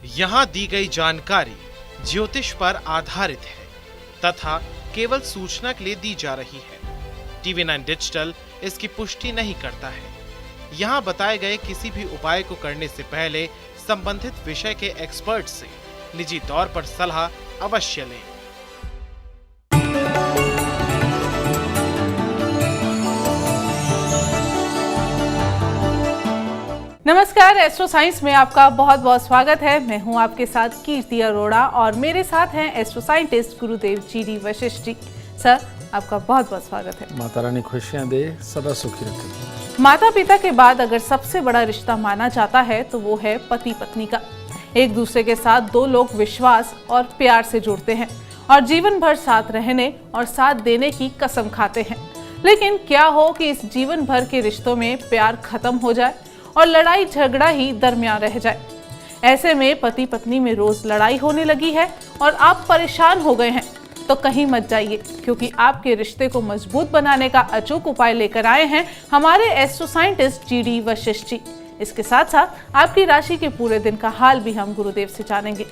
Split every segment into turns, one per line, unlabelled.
यहाँ दी गई जानकारी ज्योतिष पर आधारित है तथा केवल सूचना के लिए दी जा रही है। TV9 डिजिटल इसकी पुष्टि नहीं करता है। यहाँ बताए गए किसी भी उपाय को करने से पहले संबंधित विषय के एक्सपर्ट से निजी तौर पर सलाह अवश्य लें।
नमस्कार, एस्ट्रो साइंस में आपका बहुत बहुत स्वागत है। मैं हूं आपके साथ कीर्ति अरोड़ा और मेरे साथ हैं एस्ट्रो साइंटिस्ट गुरुदेव जी वशिष्ठ जी। सर, आपका बहुत बहुत स्वागत है।
माता रानी खुशियां दे, सदा सुखी रखे।
माता पिता के बाद अगर सबसे बड़ा रिश्ता माना जाता है तो वो है पति पत्नी का। एक दूसरे के साथ दो लोग विश्वास और प्यार से जुड़ते हैं और जीवन भर साथ रहने और साथ देने की कसम खाते हैं। लेकिन क्या हो कि इस जीवन भर के रिश्तों में प्यार खत्म हो जाए और लड़ाई झगड़ा ही दरमियान रह जाए। ऐसे में पति पत्नी में रोज लड़ाई होने लगी है और आप परेशान हो गए हैं, तो कहीं मत जाइए, क्योंकि आपके रिश्ते को मजबूत बनाने का अचूक उपाय लेकर आए हैं हमारे एस्ट्रो साइंटिस्ट जी वशिष्ठ जी। इसके साथ साथ आपकी राशि के पूरे दिन का हाल भी हम गुरुदेव से जानेंगे।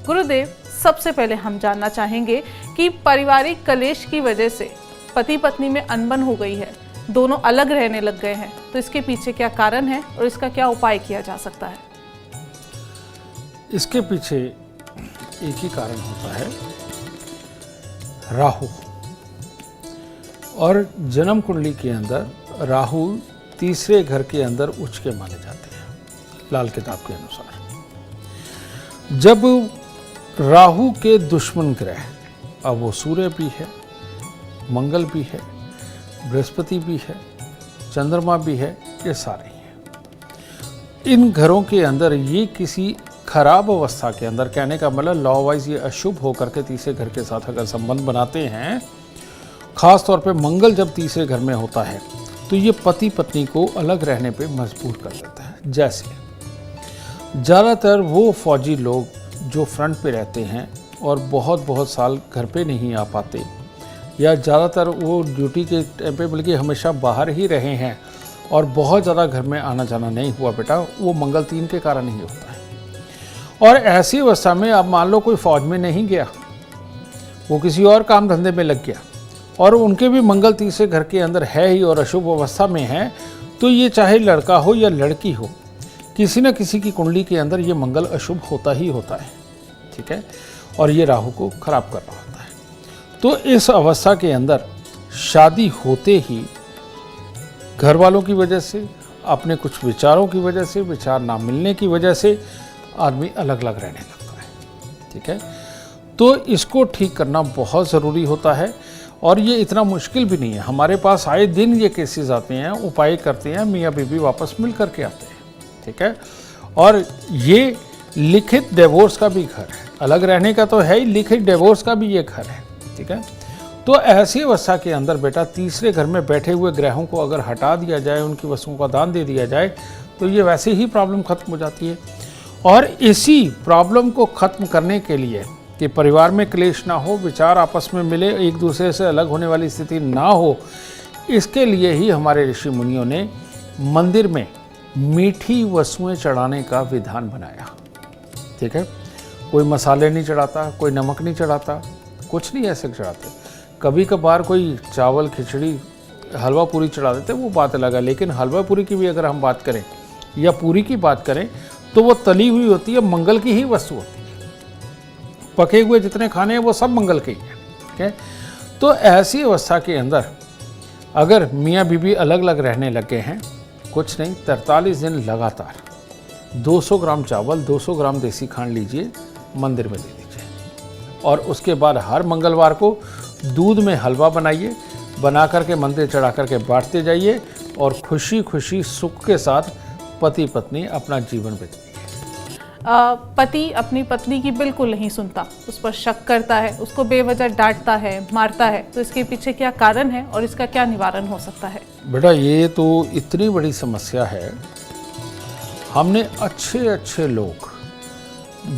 गुरुदेव, सबसे पहले हम जानना चाहेंगे कि पारिवारिक कलेश की वजह से पति पत्नी में अनबन हो गई है, दोनों अलग रहने लग गए हैं, तो इसके पीछे क्या कारण है और इसका क्या उपाय किया जा सकता है?
इसके पीछे एक ही कारण होता है, राहु। और जन्म कुंडली के अंदर राहु तीसरे घर के अंदर उच्च के माने जाते हैं, लाल किताब के अनुसार। जब राहु के दुश्मन ग्रह, अब वो सूर्य भी है, मंगल भी है, बृहस्पति भी है, चंद्रमा भी है, ये सारे हैं। इन घरों के अंदर ये किसी खराब अवस्था के अंदर, कहने का मतलब लॉ वाइज ये अशुभ होकर के तीसरे घर के साथ अगर संबंध बनाते हैं, खास तौर पे मंगल जब तीसरे घर में होता है तो ये पति पत्नी को अलग रहने पे मजबूर कर देता है। जैसे ज़्यादातर वो फौजी लोग जो फ्रंट पे रहते हैं और बहुत साल घर पे नहीं आ पाते, या ज़्यादातर वो ड्यूटी के टाइम पे बल्कि हमेशा बाहर ही रहे हैं और बहुत ज़्यादा घर में आना जाना नहीं हुआ बेटा, वो मंगल 3 के कारण ही होता है। और ऐसी अवस्था में अब मान लो कोई फौज में नहीं गया, वो किसी और काम धंधे में लग गया और उनके भी मंगल तीसरे घर के अंदर है ही और अशुभ अवस्था में है, तो ये चाहे लड़का हो या लड़की हो, किसी न किसी की कुंडली के अंदर ये मंगल अशुभ होता ही होता है, ठीक है। और ये राहु को खराब कर रहा होता है। तो इस अवस्था के अंदर शादी होते ही घर वालों की वजह से, अपने कुछ विचारों की वजह से, विचार ना मिलने की वजह से आदमी अलग अलग रहने लगता है, ठीक है। तो इसको ठीक करना बहुत ज़रूरी होता है और ये इतना मुश्किल भी नहीं है। हमारे पास आए दिन ये केसेस आते हैं, उपाय करते हैं, मियाँ बीवी वापस मिल करके आते हैं, ठीक है। और ये लिखित डिवोर्स का भी घर है, अलग रहने का तो है ही, लिखित डिवोर्स का भी ये घर है, ठीक है। तो ऐसी अवस्था के अंदर बेटा तीसरे घर में बैठे हुए ग्रहों को अगर हटा दिया जाए, उनकी वस्तुओं का दान दे दिया जाए, तो ये वैसे ही प्रॉब्लम खत्म हो जाती है। और इसी प्रॉब्लम को खत्म करने के लिए कि परिवार में क्लेश ना हो, विचार आपस में मिले, एक दूसरे से अलग होने वाली स्थिति ना हो, इसके लिए ही हमारे ऋषि मुनियों ने मंदिर में मीठी वस्तुएं चढ़ाने का विधान बनाया, ठीक है। कोई मसाले नहीं चढ़ाता, कोई नमक नहीं चढ़ाता, कुछ नहीं ऐसे चढ़ाते। कभी कभार कोई चावल, खिचड़ी, हलवा पूरी चढ़ा देते, वो बात अलग है। लेकिन हलवा पूरी की भी अगर हम बात करें या पूरी की बात करें तो वो तली हुई होती है, मंगल की ही वस्तु होती है। पके हुए जितने खाने हैं वो सब मंगल के ही हैं, ठीक है। तो ऐसी अवस्था के अंदर अगर मियाँ बीवी अलग अलग रहने लगे हैं, कुछ नहीं 43 दिन लगातार 200 ग्राम चावल, 200 ग्राम देसी खांड लीजिए, मंदिर में दे दीजिए। और उसके बाद हर मंगलवार को दूध में हलवा बनाइए, बना करके मंदिर चढ़ा करके बांटते जाइए और खुशी खुशी सुख के साथ पति पत्नी अपना जीवन बिताइए।
पति अपनी पत्नी की बिल्कुल नहीं सुनता, उस पर शक करता है, उसको बेवजह डांटता है, मारता है, तो इसके पीछे क्या कारण है और इसका क्या निवारण हो सकता है?
बेटा ये तो इतनी बड़ी समस्या है। हमने अच्छे लोग,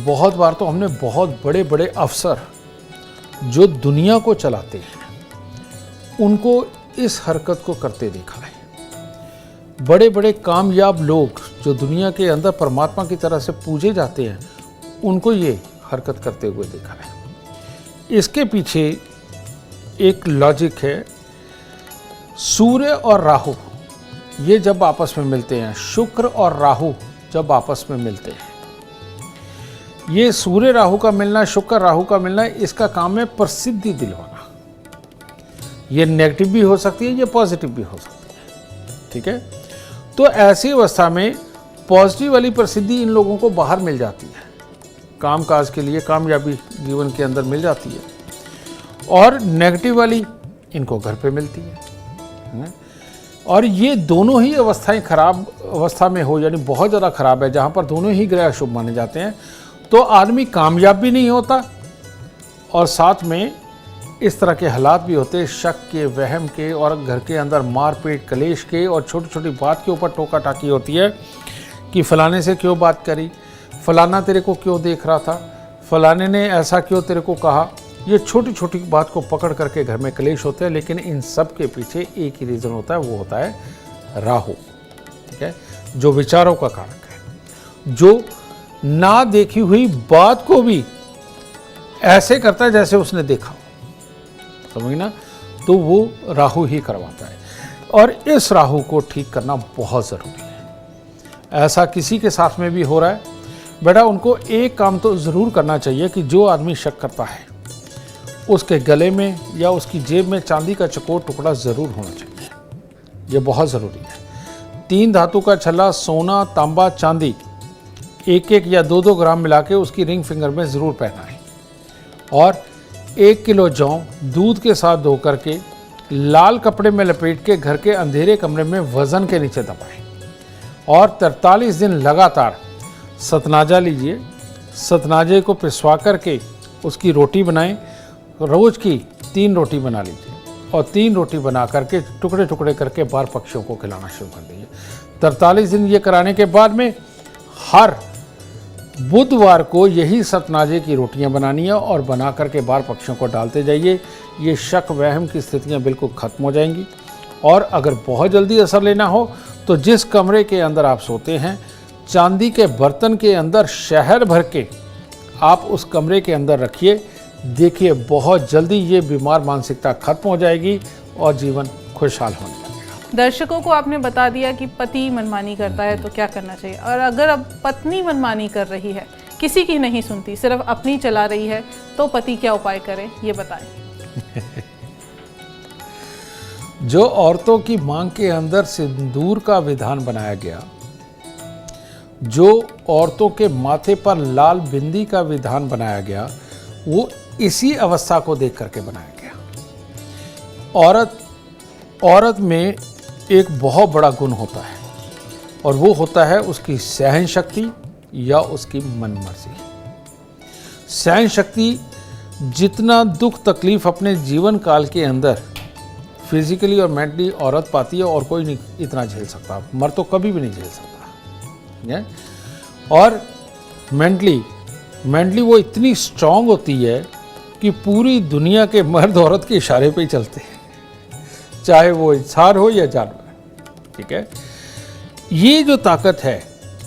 बहुत बार तो हमने बहुत बड़े बड़े अफसर जो दुनिया को चलाते हैं उनको इस हरकत को करते देखा है। बड़े बड़े कामयाब लोग जो दुनिया के अंदर परमात्मा की तरह से पूजे जाते हैं, उनको ये हरकत करते हुए देखा है। इसके पीछे एक लॉजिक है। सूर्य और राहु ये जब आपस में मिलते हैं, शुक्र और राहु जब आपस में मिलते हैं, ये सूर्य राहु का मिलना, शुक्र राहु का मिलना, इसका काम है प्रसिद्धि दिलवाना। ये नेगेटिव भी हो सकती है, ये पॉजिटिव भी हो सकती है। ठीक है, तो ऐसी अवस्था में पॉजिटिव वाली प्रसिद्धि इन लोगों को बाहर मिल जाती है, काम काज के लिए कामयाबी जीवन के अंदर मिल जाती है, और नेगेटिव वाली इनको घर पे मिलती है। और ये दोनों ही अवस्थाएं खराब अवस्था में हो, यानी बहुत ज़्यादा खराब है, जहाँ पर दोनों ही ग्रह शुभ माने जाते हैं, तो आदमी कामयाब भी नहीं होता, और साथ में इस तरह के हालात भी होते हैं, शक के, वहम के, और घर के अंदर मारपीट, कलेश के, और छोटी छोटी बात के ऊपर टोका टाकी होती है कि फलाने से क्यों बात करी, फलाना तेरे को क्यों देख रहा था, फलाने ने ऐसा क्यों तेरे को कहा। ये छोटी छोटी बात को पकड़ करके घर में कलेश होते हैं, लेकिन इन सब के पीछे एक ही रीज़न होता है, वो होता है राहु। ठीक है, जो विचारों का कारक है, जो ना देखी हुई बात को भी ऐसे करता है जैसे उसने देखा, समझना, तो वो राहु ही करवाता है। और इस राहु को ठीक करना बहुत ज़रूरी है। ऐसा किसी के साथ में भी हो रहा है, बेटा उनको एक काम तो ज़रूर करना चाहिए कि जो आदमी शक करता है उसके गले में या उसकी जेब में चांदी का चकोर टुकड़ा ज़रूर होना चाहिए। ये बहुत ज़रूरी है। 3 धातु का छल्ला, सोना, तांबा, चांदी, 1-1 या 2-2 ग्राम मिला के उसकी रिंग फिंगर में ज़रूर पहनाएं, और 1 किलो जौ दूध के साथ धो करके लाल कपड़े में लपेट के घर के अंधेरे कमरे में वज़न के नीचे दबाएं, और 43 दिन लगातार सतनाजा लीजिए। सतनाजे को पिसवा करके उसकी रोटी बनाएं। रोज़ की 3 रोटी बना लीजिए, और 3 रोटी बना करके टुकड़े टुकड़े करके बाहर पक्षियों को खिलाना शुरू कर दीजिए। 43 दिन ये कराने के बाद में हर बुधवार को यही सतनाजे की रोटियां बनानी है, और बना करके बाहर पक्षियों को डालते जाइए। ये शक वहम की स्थितियां बिल्कुल ख़त्म हो जाएंगी। और अगर बहुत जल्दी असर लेना हो तो जिस कमरे के अंदर आप सोते हैं, चांदी के बर्तन के अंदर शहद भर के आप उस कमरे के अंदर रखिए। देखिए बहुत जल्दी ये बीमार मानसिकता खत्म हो जाएगी और जीवन खुशहाल होने लगेगा।
दर्शकों को आपने बता दिया कि पति मनमानी करता है तो क्या करना चाहिए, और अगर अब पत्नी मनमानी कर रही है, किसी की नहीं सुनती, सिर्फ अपनी चला रही है, तो पति क्या उपाय करे, ये बताएं।
जो औरतों की मांग के अंदर सिंदूर का विधान बनाया गया, जो औरतों के माथे पर लाल बिंदी का विधान बनाया गया, वो इसी अवस्था को देख करके बनाया गया। औरत में एक बहुत बड़ा गुण होता है, और वो होता है उसकी सहन शक्ति या उसकी मनमर्जी। सहन शक्ति, जितना दुख तकलीफ अपने जीवन काल के अंदर फिजिकली और मेंटली औरत पाती है, और कोई नहीं इतना झेल सकता, मर्द तो कभी भी नहीं झेल सकता। और मेंटली वो इतनी स्ट्रांग होती है कि पूरी दुनिया के मर्द औरत के इशारे पे ही चलते हैं, चाहे वो इंसान हो या जानवर। ठीक है, ये जो ताकत है,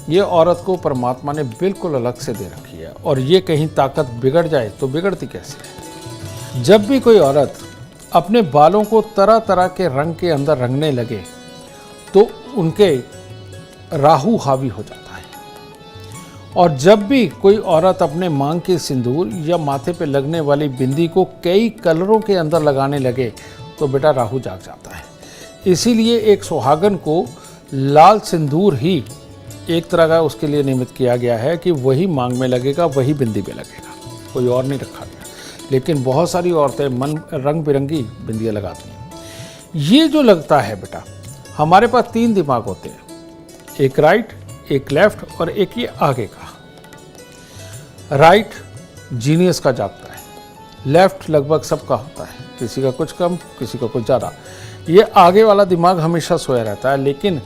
ये औरत को परमात्मा ने बिल्कुल अलग से दे रखी है। और ये कहीं ताकत बिगड़ जाए तो बिगड़ती कैसे है। जब भी कोई औरत अपने बालों को तरह तरह के रंग के अंदर रंगने लगे, तो उनके राहु हावी हो जाता है। और जब भी कोई औरत अपने मांग के सिंदूर या माथे पे लगने वाली बिंदी को कई कलरों के अंदर लगाने लगे, तो बेटा राहु जाग जाता है। इसीलिए एक सुहागन को लाल सिंदूर ही एक तरह का उसके लिए निमित्त किया गया है कि वही मांग में लगेगा, वही बिंदी में लगेगा, कोई और नहीं रखा गया। लेकिन बहुत सारी औरतें रंग बिरंगी बिंदियाँ लगाती हैं। ये जो लगता है बेटा, हमारे पास 3 दिमाग होते हैं, एक राइट, एक लेफ्ट और एक ये आगे का। राइट जीनियस का जागता है, लेफ्ट लगभग सबका होता है, किसी का कुछ कम, किसी का कुछ ज़्यादा। ये आगे वाला दिमाग हमेशा सोया रहता है। लेकिन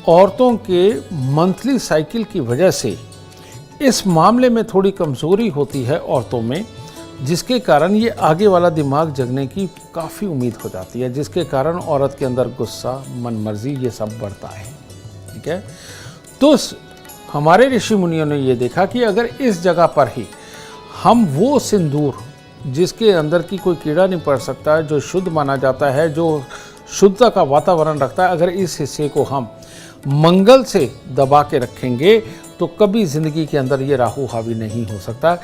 औरतों के मंथली साइकिल की वजह से इस मामले में थोड़ी कमज़ोरी होती है औरतों में, जिसके कारण ये आगे वाला दिमाग जगने की काफ़ी उम्मीद हो जाती है, जिसके कारण औरत के अंदर गुस्सा, मनमर्जी ये सब बढ़ता है। ठीक है, तो हमारे ऋषि मुनियों ने ये देखा कि अगर इस जगह पर ही हम वो सिंदूर जिसके अंदर की कोई कीड़ा नहीं पड़ सकता है, जो शुद्ध माना जाता है, जो शुद्धता का वातावरण रखता है, अगर इस हिस्से को हम मंगल से दबा के रखेंगे तो कभी जिंदगी के अंदर ये राहु हावी नहीं हो सकता।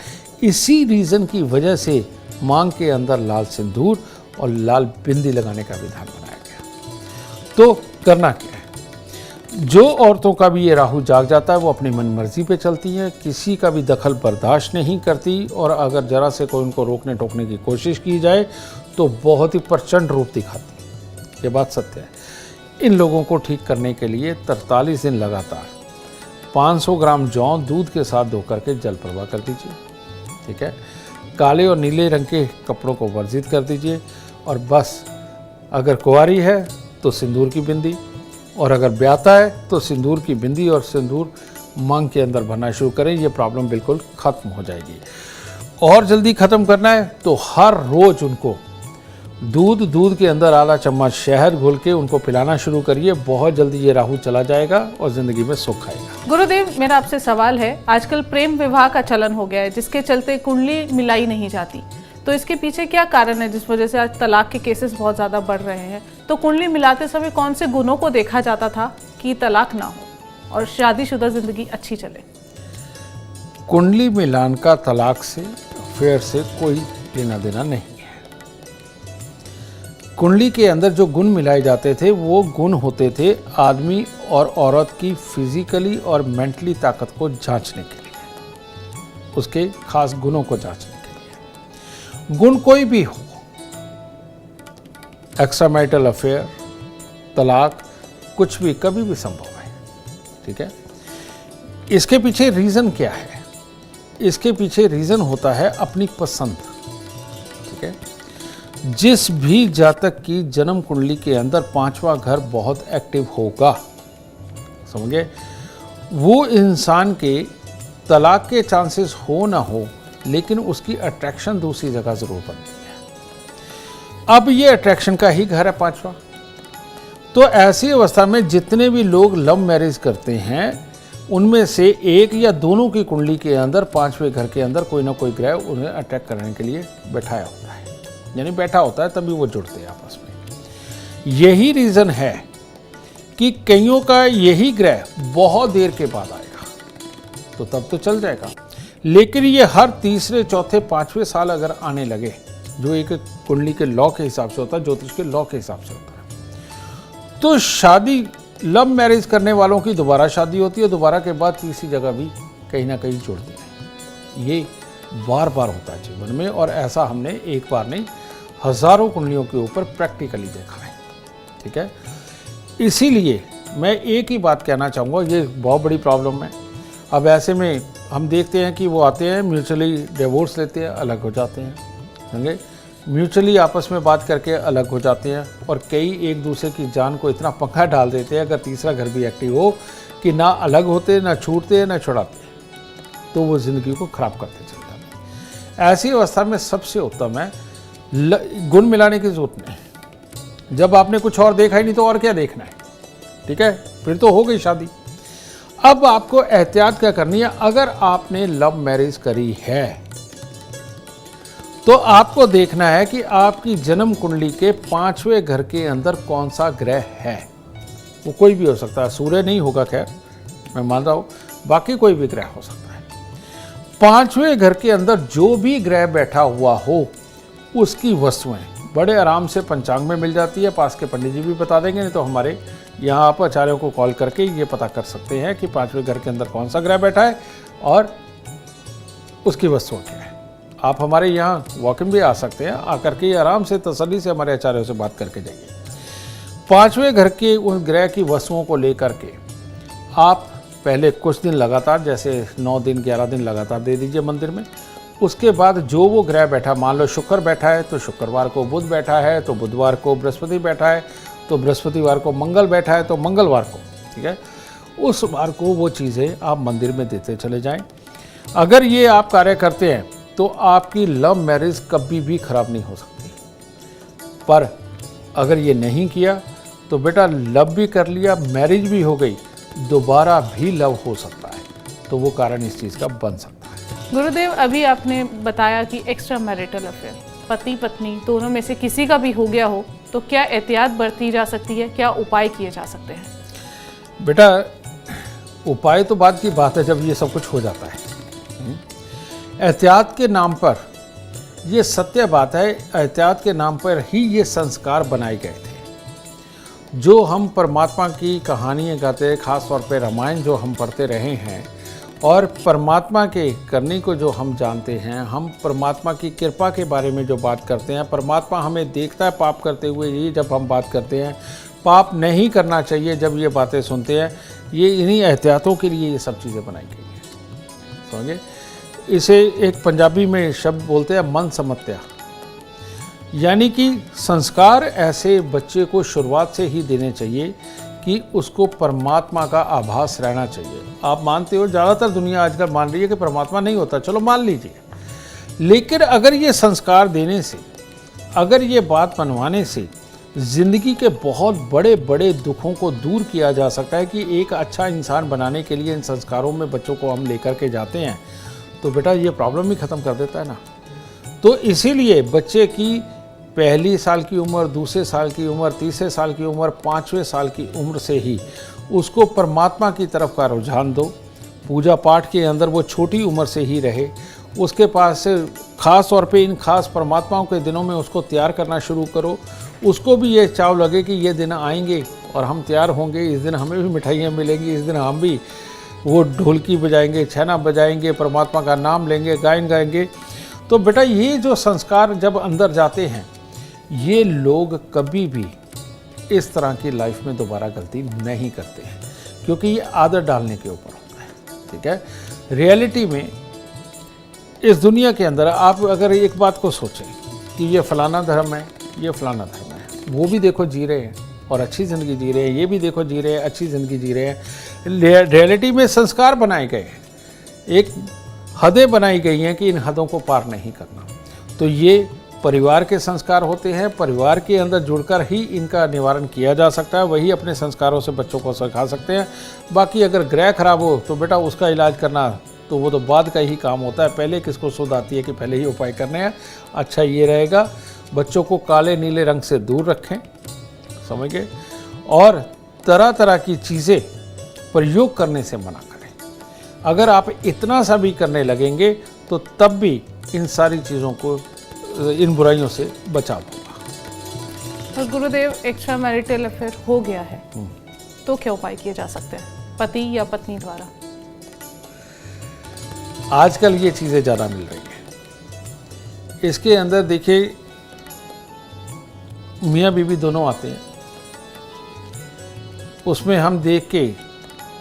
इसी रीज़न की वजह से मांग के अंदर लाल सिंदूर और लाल बिंदी लगाने का विधान बनाया गया। तो करना क्या है, जो औरतों का भी ये राहु जाग जाता है वो अपनी मन मर्जी पे चलती हैं, किसी का भी दखल बर्दाश्त नहीं करती, और अगर जरा से कोई उनको रोकने टोकने की कोशिश की जाए तो बहुत ही प्रचंड रूप दिखाती है। ये बात सत्य है। इन लोगों को ठीक करने के लिए 43 दिन लगातार 500 ग्राम जौ दूध के साथ धो करके जल प्रवाह कर दीजिए। ठीक है, काले और नीले रंग के कपड़ों को वर्जित कर दीजिए, और बस अगर कुंवारी है तो सिंदूर की बिंदी, और अगर ब्याता है तो सिंदूर की बिंदी और सिंदूर मांग के अंदर भरना शुरू करें। ये प्रॉब्लम बिल्कुल ख़त्म हो जाएगी। और जल्दी ख़त्म करना है तो हर रोज़ उनको दूध के अंदर आधा चम्मच शहद घोल के उनको पिलाना शुरू करिए। बहुत जल्दी ये राहु चला जाएगा और ज़िंदगी में सुख आएगा।
गुरुदेव, मेरा आपसे सवाल है, आजकल प्रेम विवाह का चलन हो गया है जिसके चलते कुंडली मिलाई नहीं जाती, तो इसके पीछे क्या कारण है जिस वजह से आज तलाक के केसेस बहुत ज़्यादा बढ़ रहे हैं? तो कुंडली मिलाते समय कौन से गुणों को देखा जाता था कि तलाक ना हो और शादीशुदा जिंदगी अच्छी चले?
कुंडली मिलान का तलाक से, अफेयर से कोई लेना देना नहीं है। कुंडली के अंदर जो गुण मिलाए जाते थे वो गुण होते थे आदमी और औरत की फिजिकली और मेंटली ताकत को जांचने के लिए, उसके खास गुणों को जांचने के लिए। गुण कोई भी हो, एक्स्ट्रामैरिटल अफेयर, तलाक, कुछ भी कभी भी संभव है। ठीक है, इसके पीछे रीज़न क्या है? इसके पीछे रीज़न होता है अपनी पसंद। ठीक है, जिस भी जातक की जन्म कुंडली के अंदर 5वां घर बहुत एक्टिव होगा, समझे, वो इंसान के तलाक के चांसेस हो ना हो, लेकिन उसकी अट्रैक्शन दूसरी जगह जरूर बनती है। अब ये अट्रैक्शन का ही घर है 5वां। तो ऐसी अवस्था में जितने भी लोग लव मैरिज करते हैं उनमें से एक या दोनों की कुंडली के अंदर 5वें घर के अंदर कोई ना कोई ग्रह उन्हें अटैक करने के लिए बैठाया होता है, यानी बैठा होता है, तभी वो जुड़ते हैं आपस में। यही रीज़न है कि कईयों का यही ग्रह बहुत देर के बाद आएगा, तो तब तो चल जाएगा, लेकिन ये हर तीसरे, चौथे, 5वें साल अगर आने लगे, जो एक कुंडली के लॉ के हिसाब से होता है, ज्योतिष के लॉ के हिसाब से होता है, तो शादी, लव मैरिज करने वालों की दोबारा शादी होती है, दोबारा के बाद तीसरी जगह भी कहीं ना कहीं जुड़ती है। ये बार बार होता है जीवन में, और ऐसा हमने एक बार नहीं, हजारों कुंडलियों के ऊपर प्रैक्टिकली देखा है। ठीक है, इसीलिए मैं एक ही बात कहना चाहूँगा, ये बहुत बड़ी प्रॉब्लम है। अब ऐसे में हम देखते हैं कि वो आते हैं, म्यूचुअली डिवोर्स लेते हैं, अलग हो जाते हैं, समझे, म्यूचुअली आपस में बात करके अलग हो जाते हैं, और कई एक दूसरे की जान को इतना पंखा डाल देते हैं, अगर तीसरा घर भी एक्टिव हो, कि ना अलग होते, ना छूटते, ना छुड़ाते, तो वो ज़िंदगी को ख़राब करते चले जाते हैं। ऐसी अवस्था में सबसे उत्तम है गुण मिलाने की जरूरत नहीं। जब आपने कुछ और देखा ही नहीं तो और क्या देखना है? ठीक है, फिर तो हो गई शादी। अब आपको एहतियात क्या करनी है? अगर आपने लव मैरिज करी है तो आपको देखना है कि आपकी जन्म कुंडली के 5वें घर के अंदर कौन सा ग्रह है। वो कोई भी हो सकता है, सूर्य नहीं होगा, खैर मैं मान रहा हूं, बाकी कोई भी ग्रह हो सकता है। 5वें घर के अंदर जो भी ग्रह बैठा हुआ हो, उसकी वस्तुएं बड़े आराम से पंचांग में मिल जाती है। पास के पंडित जी भी बता देंगे, नहीं तो हमारे यहाँ आप आचार्यों को कॉल करके ये पता कर सकते हैं कि 5वें घर के अंदर कौन सा ग्रह बैठा है और उसकी वस्तुएं क्या है। आप हमारे यहाँ वॉकिंग भी आ सकते हैं, आकर के आराम से तसल्ली से हमारे आचार्यों से बात करके जाइए। 5वें घर के उन ग्रह की वस्तुओं को लेकर के आप पहले कुछ दिन लगातार, जैसे 9 दिन 11 दिन लगातार दे दीजिए मंदिर में। उसके बाद जो वो ग्रह बैठा, मान लो शुक्र बैठा है तो शुक्रवार को बुध बैठा है, तो बुधवार को बृहस्पति बैठा है, तो बृहस्पतिवार को मंगल बैठा है, तो मंगलवार को, ठीक है, उस बार को वो चीज़ें आप मंदिर में देते चले जाएं। अगर ये आप कार्य करते हैं तो आपकी लव मैरिज कभी भी खराब नहीं हो सकती। पर अगर ये नहीं किया तो बेटा लव भी कर लिया, मैरिज भी हो गई, दोबारा भी लव हो सकता है, तो वो कारण इस चीज़ का बन सकता है।
गुरुदेव, अभी आपने बताया कि एक्स्ट्रा मैरिटल अफेयर पति पत्नी दोनों में से किसी का भी हो गया हो तो क्या एहतियात बरती जा सकती है, क्या उपाय किए जा सकते हैं?
बेटा, उपाय तो बाद की बात है जब ये सब कुछ हो जाता है। एहतियात के नाम पर, ये सत्य बात है, एहतियात के नाम पर ही ये संस्कार बनाए गए थे। जो हम परमात्मा की कहानियाँ गाते हैं, खास तौर पे रामायण जो हम पढ़ते रहे हैं, और परमात्मा के करने को जो हम जानते हैं, हम परमात्मा की कृपा के बारे में जो बात करते हैं, परमात्मा हमें देखता है पाप करते हुए, ये जब हम बात करते हैं, पाप नहीं करना चाहिए जब ये बातें सुनते हैं, ये इन्हीं एहतियातों के लिए ये सब चीज़ें बनाई गई हैं। समझे? इसे एक पंजाबी में शब्द बोलते हैं मन समत्या, यानी कि संस्कार ऐसे बच्चे को शुरुआत से ही देने चाहिए कि उसको परमात्मा का आभास रहना चाहिए। आप मानते हो, ज़्यादातर दुनिया आजकल मान रही है कि परमात्मा नहीं होता, चलो मान लीजिए, लेकिन अगर ये संस्कार देने से, अगर ये बात मनवाने से ज़िंदगी के बहुत बड़े बड़े दुखों को दूर किया जा सकता है कि एक अच्छा इंसान बनाने के लिए इन संस्कारों में बच्चों को हम लेकर के जाते हैं, तो बेटा ये प्रॉब्लम ही ख़त्म कर देता है ना। तो इसीलिए बच्चे की पहली साल की उम्र, दूसरे साल की उम्र, तीसरे साल की उम्र, 5वें साल की उम्र से ही उसको परमात्मा की तरफ का रुझान दो। पूजा पाठ के अंदर वो छोटी उम्र से ही रहे, उसके पास से ख़ास तौर पे इन खास परमात्माओं के दिनों में उसको तैयार करना शुरू करो। उसको भी ये चाव लगे कि ये दिन आएंगे और हम तैयार होंगे, इस दिन हमें भी मिठाइयाँ मिलेंगी, इस दिन हम भी वो ढोलकी बजाएंगे, छेना बजाएंगे, परमात्मा का नाम लेंगे, गायन गाएंगे। तो बेटा ये जो संस्कार जब अंदर जाते हैं, ये लोग कभी भी इस तरह की लाइफ में दोबारा गलती नहीं करते हैं, क्योंकि ये आदत डालने के ऊपर होता है। ठीक है? रियलिटी में इस दुनिया के अंदर आप अगर एक बात को सोचें कि ये फलाना धर्म है, ये फलाना धर्म है, वो भी देखो जी रहे हैं और अच्छी ज़िंदगी जी रहे हैं, ये भी देखो जी रहे हैं, अच्छी ज़िंदगी जी रहे हैं। रियलिटी में संस्कार बनाए गए हैं, एक हदें बनाई गई हैं कि इन हदों को पार नहीं करना। तो ये परिवार के संस्कार होते हैं, परिवार के अंदर जुड़कर ही इनका निवारण किया जा सकता है, वही अपने संस्कारों से बच्चों को सिखा सकते हैं। बाकी अगर ग्रह खराब हो तो बेटा उसका इलाज करना तो वो तो बाद का ही काम होता है, पहले किसको सुध आती है कि पहले ही उपाय करने हैं। अच्छा ये रहेगा, बच्चों को काले नीले रंग से दूर रखें, समझ गए, और तरह तरह की चीज़ें प्रयोग करने से मना करें। अगर आप इतना सा भी करने लगेंगे तो तब भी इन सारी चीज़ों को, इन बुराइयों से बचाव होगा।
और गुरुदेव, एक्स्ट्रा मैरिटल अफेयर हो गया है तो क्या उपाय किए जा सकते हैं पति या पत्नी द्वारा?
आजकल ये चीज़ें ज़्यादा मिल रही हैं। इसके अंदर देखिए, मियाँ बीवी दोनों आते हैं, उसमें हम देख के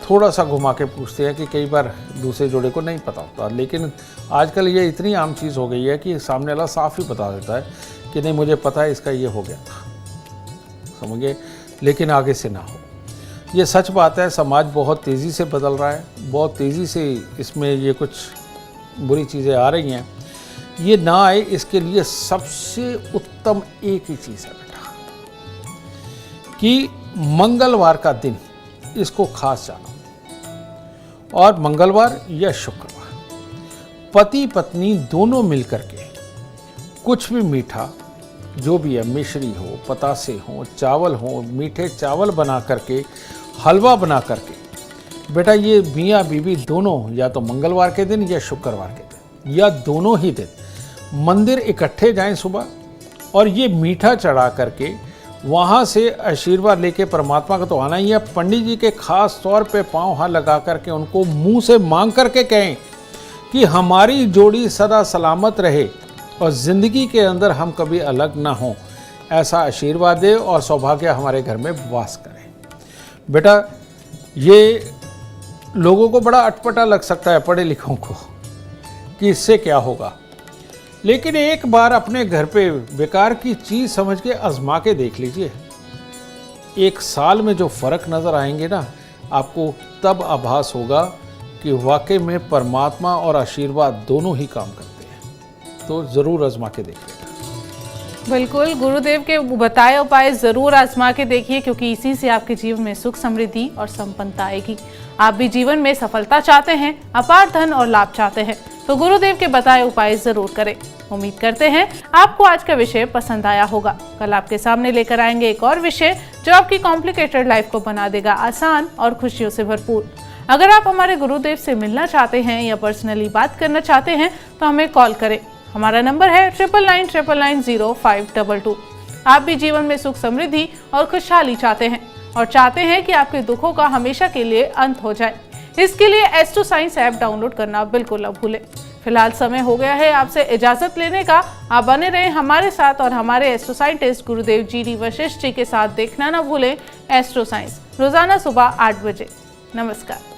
थोड़ा सा घुमा के पूछते हैं कि कई बार दूसरे जोड़े को नहीं पता होता, लेकिन आजकल ये इतनी आम चीज़ हो गई है कि सामने वाला साफ ही बता देता है कि नहीं मुझे पता है इसका ये हो गया था, समझिए, लेकिन आगे से ना हो। ये सच बात है, समाज बहुत तेज़ी से बदल रहा है, बहुत तेज़ी से इसमें ये कुछ बुरी चीज़ें आ रही हैं। ये ना आए इसके लिए सबसे उत्तम एक ही चीज़ है बेटा, कि मंगलवार का दिन इसको खास जानो, और मंगलवार या शुक्रवार पति पत्नी दोनों मिलकर के कुछ भी मीठा जो भी है, मिश्री हो, पतासे हो, चावल हो, मीठे चावल बना करके, हलवा बना करके, बेटा ये मियाँ बीवी दोनों या तो मंगलवार के दिन या शुक्रवार के दिन या दोनों ही दिन मंदिर इकट्ठे जाएं सुबह, और ये मीठा चढ़ा करके वहाँ से आशीर्वाद लेके, परमात्मा का तो आना ही है, पंडित जी के खास तौर पे पाँव हाथ लगा करके उनको मुंह से मांग करके कहें कि हमारी जोड़ी सदा सलामत रहे और ज़िंदगी के अंदर हम कभी अलग ना हों, ऐसा आशीर्वाद दे और सौभाग्य हमारे घर में वास करे। बेटा ये लोगों को बड़ा अटपटा लग सकता है, पढ़े लिखों को, कि इससे क्या होगा, लेकिन एक बार अपने घर पे बेकार की चीज़ समझ के आजमा के देख लीजिए। एक साल में जो फ़र्क नज़र आएंगे ना, आपको तब आभास होगा कि वाकई में परमात्मा और आशीर्वाद दोनों ही काम करते हैं। तो ज़रूर आजमा के देखिएगा।
बिल्कुल, गुरुदेव के बताए उपाय जरूर आजमा के देखिए, क्योंकि इसी से आपके जीवन में सुख, समृद्धि और संपन्नता आएगी। आप भी जीवन में सफलता चाहते हैं, अपार धन और लाभ चाहते हैं, तो गुरुदेव के बताए उपाय जरूर करें। उम्मीद करते हैं आपको आज का विषय पसंद आया होगा। कल आपके सामने लेकर आएंगे एक और विषय जो आपकी कॉम्प्लिकेटेड लाइफ को बना देगा आसान और खुशियों से भरपूर। अगर आप हमारे गुरुदेव से मिलना चाहते हैं या पर्सनली बात करना चाहते हैं तो हमें कॉल करें। हमारा नंबर है 9999900522। आप भी जीवन में सुख, समृद्धि और खुशहाली चाहते हैं और चाहते हैं कि आपके दुखों का हमेशा के लिए अंत हो जाए। इसके लिए एस्ट्रो साइंस ऐप डाउनलोड करना बिल्कुल न भूलें। फिलहाल समय हो गया है आपसे इजाजत लेने का। आप बने रहें हमारे साथ और हमारे एस्ट्रो साइंटिस्ट गुरुदेव GD वशिष्ठ जी के साथ देखना ना भूलें एस्ट्रो साइंस, रोजाना सुबह 8 बजे। नमस्कार।